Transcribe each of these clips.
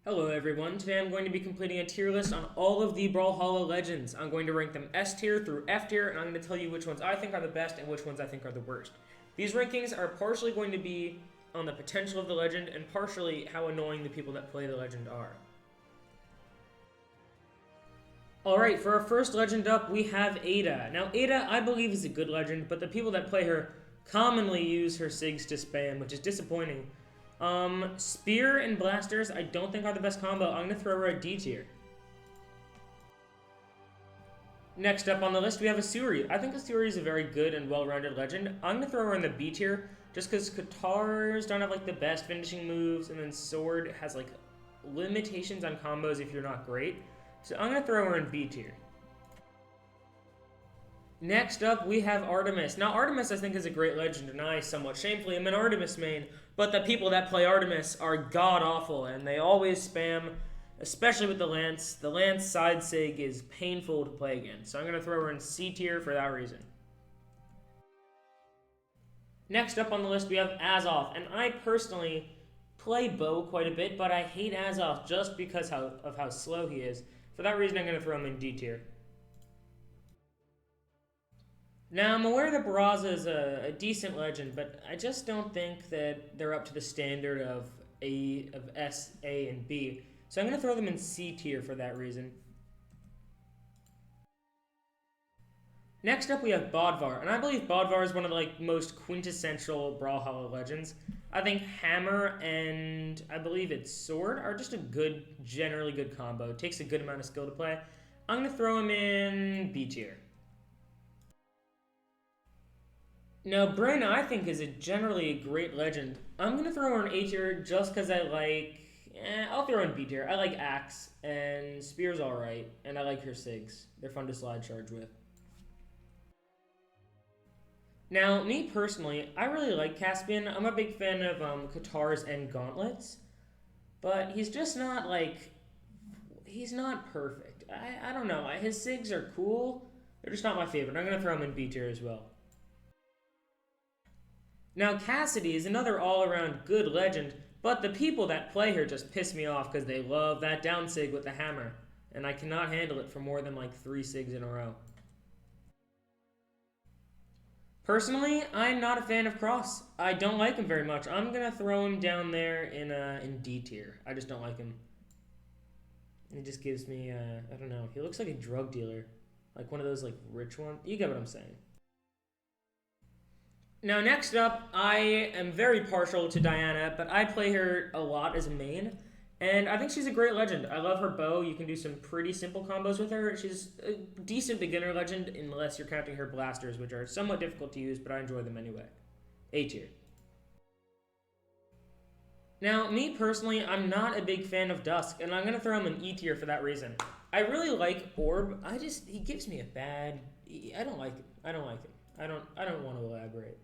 Hello everyone, today I'm going to be completing a tier list on all of the Brawlhalla legends. I'm going to rank them S tier through F tier, and I'm going to tell you which ones I think are the best and which ones I think are the worst. These rankings are partially going to be on the potential of the legend and partially how annoying the people that play the legend are. Alright, for our first legend up, we have Aydah. Now Aydah, I believe, is a good legend, but the people that play her commonly use her SIGs to spam, which is disappointing. Spear and Blasters I don't think are the best combo. I'm going to throw her at D tier. Next up on the list, we have Asuri. I think Asuri is a very good and well-rounded legend. I'm going to throw her in the B tier just because Katars don't have like the best finishing moves, and then Sword has like limitations on combos if you're not great. So I'm going to throw her in B tier. Next up, we have Artemis. Now, Artemis, I think, is a great legend, and I, somewhat shamefully, am an Artemis main, but the people that play Artemis are god-awful, and they always spam, especially with the Lance. The Lance side sig is painful to play against, so I'm going to throw her in C tier for that reason. Next up on the list, we have Azoff, and I personally play Bow quite a bit, but I hate Azoff just because of how slow he is. For that reason, I'm going to throw him in D tier. Now, I'm aware that Barraza is a decent legend, but I just don't think that they're up to the standard of S, A, and B. So I'm going to throw them in C tier for that reason. Next up, we have Vodvar, and I believe Vodvar is one of the most quintessential Brawlhalla legends. I think Hammer and I believe it's Sword are just a generally good combo. It takes a good amount of skill to play. I'm going to throw him in B tier. Now, Bryn, I think, is generally a great legend. I'm going to throw her in A tier just because I like... I'll throw her in B tier. I like Axe, and Spear's alright, and I like her SIGs. They're fun to slide charge with. Now, me personally, I really like Caspian. I'm a big fan of Katars and Gauntlets, but he's just not, he's not perfect. I don't know. His SIGs are cool. They're just not my favorite. I'm going to throw him in B tier as well. Now, Cassidy is another all-around good legend, but the people that play her just piss me off because they love that down sig with the hammer, and I cannot handle it for more than 3 SIGs in a row. Personally, I'm not a fan of Cross. I don't like him very much. I'm going to throw him down there in D tier. I just don't like him. He just gives me, I don't know, he looks like a drug dealer. Like one of those rich ones. You get what I'm saying. Now, next up, I am very partial to Diana, but I play her a lot as a main, and I think she's a great legend. I love her bow. You can do some pretty simple combos with her. She's a decent beginner legend, unless you're counting her blasters, which are somewhat difficult to use, but I enjoy them anyway. A tier. Now, me personally, I'm not a big fan of Dusk, and I'm going to throw him in E tier for that reason. I really like Orb. He gives me a bad... I don't like him. I don't like him. I don't want to elaborate.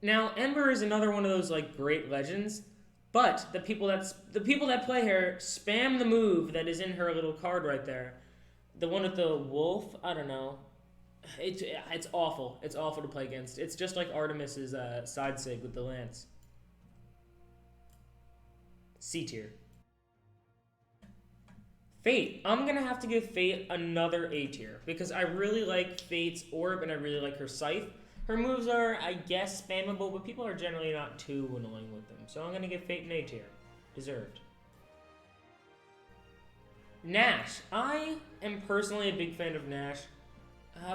Now, Ember is another one of those great legends, but the people that play her spam the move that is in her little card right there. The one with the wolf, I don't know. It's awful. It's awful to play against. It's just like Artemis's side sig with the lance. C tier. Fate. I'm going to have to give Fate another A tier because I really like Fate's orb and I really like her scythe. Her moves are, I guess, spammable, but people are generally not too annoying with them. So I'm going to give Fate an A tier. Deserved. Nash. I am personally a big fan of Nash,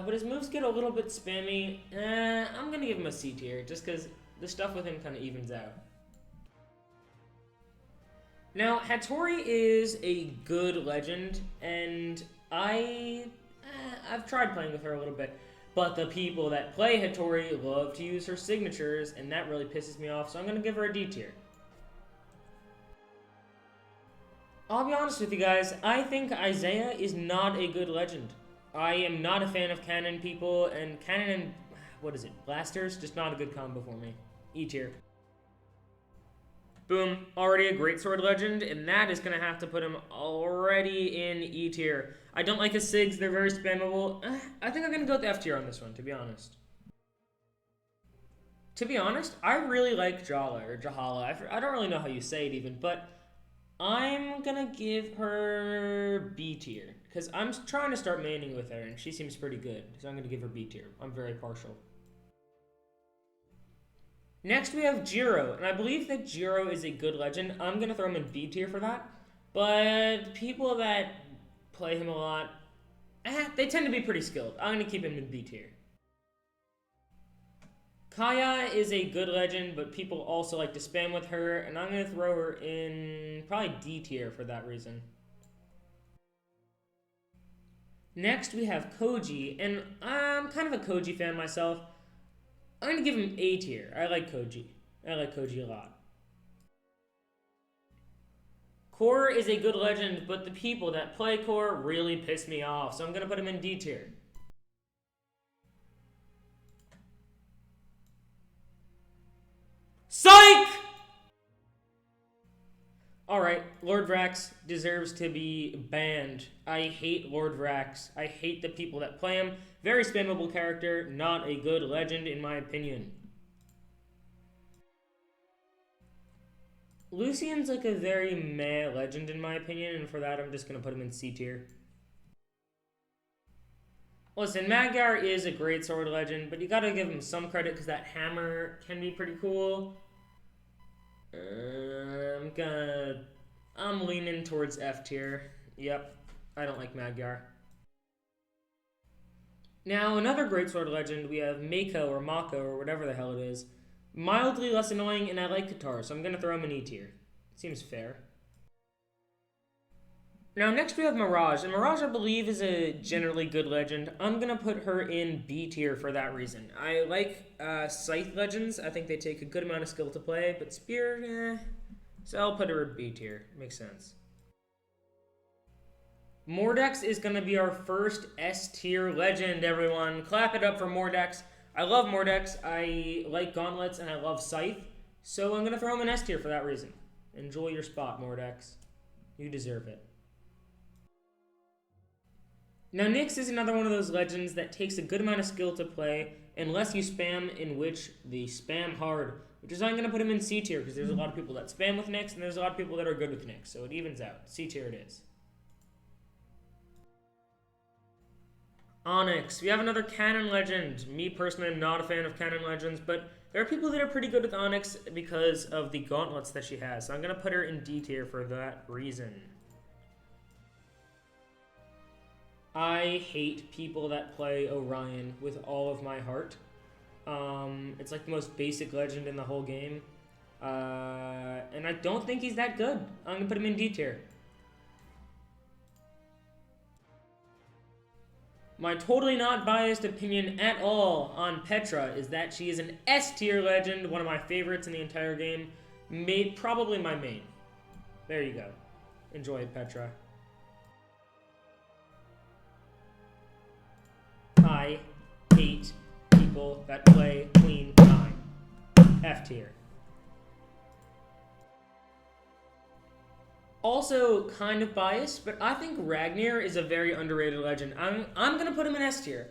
but his moves get a little bit spammy. I'm going to give him a C tier, just because the stuff with him kind of evens out. Now, Hattori is a good legend, and I've tried playing with her a little bit. But the people that play Hattori love to use her signatures, and that really pisses me off, so I'm going to give her a D tier. I'll be honest with you guys, I think Isaiah is not a good legend. I am not a fan of cannon people, and cannon and, blasters? Just not a good combo for me. E tier. Boom, already a great sword legend, and that is going to have to put him already in E tier. I don't like his SIGs, they're very spammable. I think I'm going to go with F tier on this one, to be honest. To be honest, I really like Jala, or Jahala. I don't really know how you say it even, but I'm gonna give her B tier. Because I'm trying to start maining with her, and she seems pretty good. So I'm gonna give her B tier. I'm very partial. Next we have Jiro, and I believe that Jiro is a good legend. I'm gonna throw him in B tier for that. But people that play him a lot, they tend to be pretty skilled. I'm gonna keep him in B tier. Kaya is a good legend, but people also like to spam with her, and I'm going to throw her in probably D tier for that reason. Next, we have Koji, and I'm kind of a Koji fan myself. I'm going to give him A tier. I like Koji. I like Koji a lot. Core is a good legend, but the people that play Core really piss me off, so I'm going to put him in D tier. Psych! Alright, Lord Vrax deserves to be banned. I hate Lord Vrax. I hate the people that play him. Very spammable character, not a good legend in my opinion. Lucian's like a very meh legend in my opinion, and for that I'm just going to put him in C tier. Listen, Magyar is a great sword legend, but you gotta give him some credit because that hammer can be pretty cool. I'm leaning towards F tier. Yep, I don't like Magyar. Now, another great sword legend, we have Mako or Mako or whatever the hell it is. Mildly less annoying, and I like Katara, so I'm gonna throw him in E tier. Seems fair. Now, next we have Mirage, and Mirage, I believe, is a generally good legend. I'm going to put her in B tier for that reason. I like Scythe legends. I think they take a good amount of skill to play, but Spear, so I'll put her in B tier. Makes sense. Mordex is going to be our first S tier legend, everyone. Clap it up for Mordex. I love Mordex. I like gauntlets, and I love Scythe, so I'm going to throw him in S tier for that reason. Enjoy your spot, Mordex. You deserve it. Now, Nyx is another one of those legends that takes a good amount of skill to play, unless you spam, in which they spam hard, which is why I'm going to put him in C tier, because there's a lot of people that spam with Nyx, and there's a lot of people that are good with Nyx, so it evens out. C tier it is. Onyx. We have another canon legend. Me, personally, am not a fan of canon legends, but there are people that are pretty good with Onyx because of the gauntlets that she has, so I'm going to put her in D tier for that reason. I hate people that play Orion with all of my heart. It's like the most basic legend in the whole game. And I don't think he's that good. I'm going to put him in D tier. My totally not biased opinion at all on Petra is that she is an S tier legend, one of my favorites in the entire game. Probably my main. There you go. Enjoy it, Petra. I hate people that play Queen Time. F tier. Also, kind of biased, but I think Ragnir is a very underrated legend. I'm gonna put him in S tier.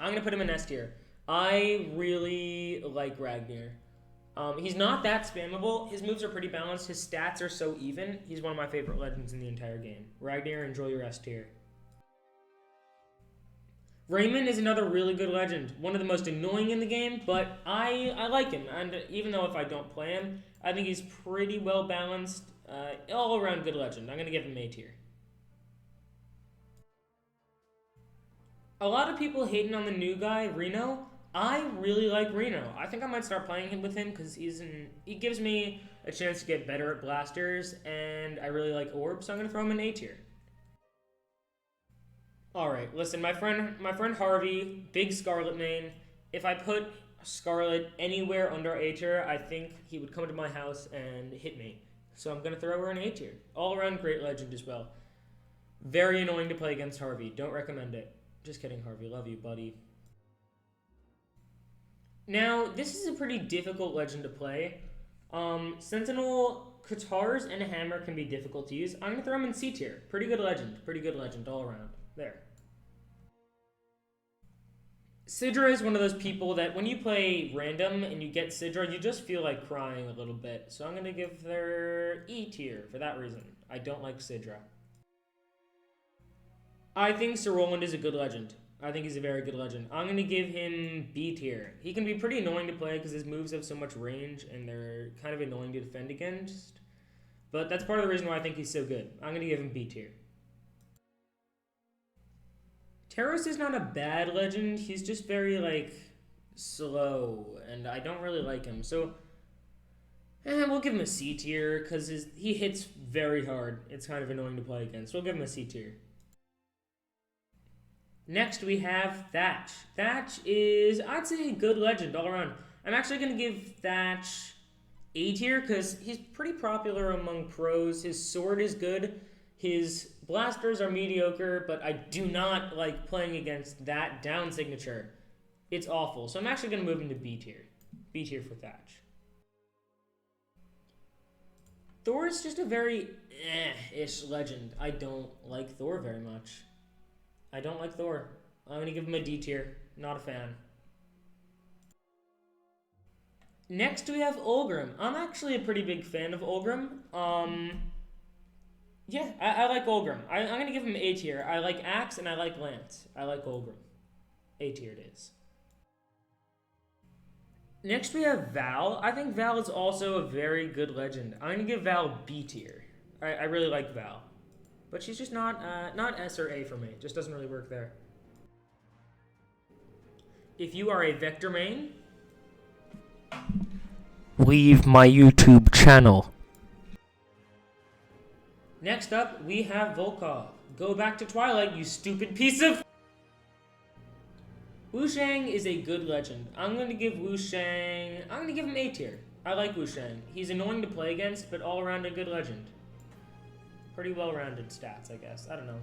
I really like Ragnir. He's not that spammable. His moves are pretty balanced. His stats are so even. He's one of my favorite legends in the entire game. Ragnir, enjoy your S tier. Raymond is another really good legend. One of the most annoying in the game, but I like him. And even though if I don't play him, I think he's pretty well balanced. All around good legend. I'm going to give him A tier. A lot of people hating on the new guy, Reno. I really like Reno. I think I might start playing him with him because he gives me a chance to get better at blasters, and I really like Orb, so I'm going to throw him in A tier. Alright, listen, my friend Harvey, big Scarlet main. If I put Scarlet anywhere under A tier, I think he would come to my house and hit me. So I'm going to throw her in A tier. All around great legend as well. Very annoying to play against Harvey. Don't recommend it. Just kidding, Harvey. Love you, buddy. Now, this is a pretty difficult legend to play. Sentinel, Katars, and a Hammer can be difficult to use. I'm going to throw him in C tier. Pretty good legend all around. There. Sudra is one of those people that when you play random and you get Sudra, you just feel like crying a little bit. So I'm going to give their E tier for that reason. I don't like Sudra. I think Sir Roland is a good legend. I think he's a very good legend. I'm going to give him B tier. He can be pretty annoying to play because his moves have so much range and they're kind of annoying to defend against. But that's part of the reason why I think he's so good. I'm going to give him B tier. Terros is not a bad legend. He's just very, like, slow, and I don't really like him. So, we'll give him a C tier, because he hits very hard. It's kind of annoying to play against. We'll give him a C tier. Next, we have Thatch. Thatch is, I'd say, a good legend all around. I'm actually going to give Thatch A tier, because he's pretty popular among pros. His sword is good. His blasters are mediocre, but I do not like playing against that down signature. It's awful. So I'm actually going to move him to B tier. B tier for Thatch. Thor is just a very ish legend. I don't like Thor very much. I don't like Thor. I'm going to give him a D tier. Not a fan. Next we have Ulgram. I'm actually a pretty big fan of Ulgram. Yeah, I like Ulgram. I'm going to give him A tier. I like Axe and I like Lance. I like Ulgram. A tier it is. Next we have Val. I think Val is also a very good legend. I'm going to give Val B tier. I really like Val. But she's just not S or A for me. Just doesn't really work there. If you are a Vector main, leave my YouTube channel. Next up, we have Volkov. Go back to Twilight, you stupid piece of... Wushang is a good legend. I'm going to give Wushang... I'm going to give him A tier. I like Wushang. He's annoying to play against, but all around a good legend. Pretty well-rounded stats, I guess. I don't know.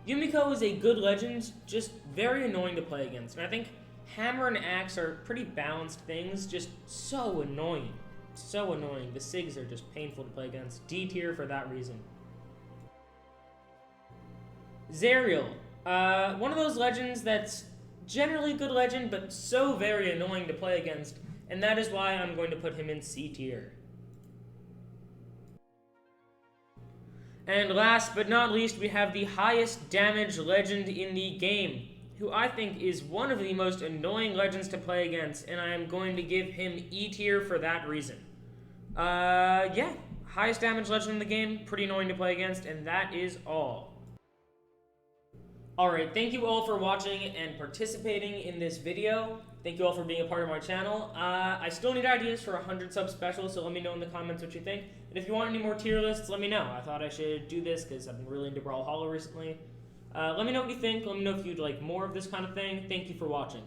Yumiko is a good legend, just very annoying to play against. And I think Hammer and Axe are pretty balanced things, just so annoying. So annoying. The SIGs are just painful to play against. D tier for that reason. Zariel. One of those legends that's generally a good legend, but so very annoying to play against. And that is why I'm going to put him in C tier. And last but not least, we have the highest damage legend in the game, who I think is one of the most annoying legends to play against, and I am going to give him E tier for that reason. Yeah, highest damage legend in the game, pretty annoying to play against, and that is all. Alright, thank you all for watching and participating in this video. Thank you all for being a part of my channel. I still need ideas for 100 sub specials, so let me know in the comments what you think. And if you want any more tier lists, let me know. I thought I should do this because I've been really into Brawlhalla recently. Let me know what you think. Let me know if you'd like more of this kind of thing. Thank you for watching.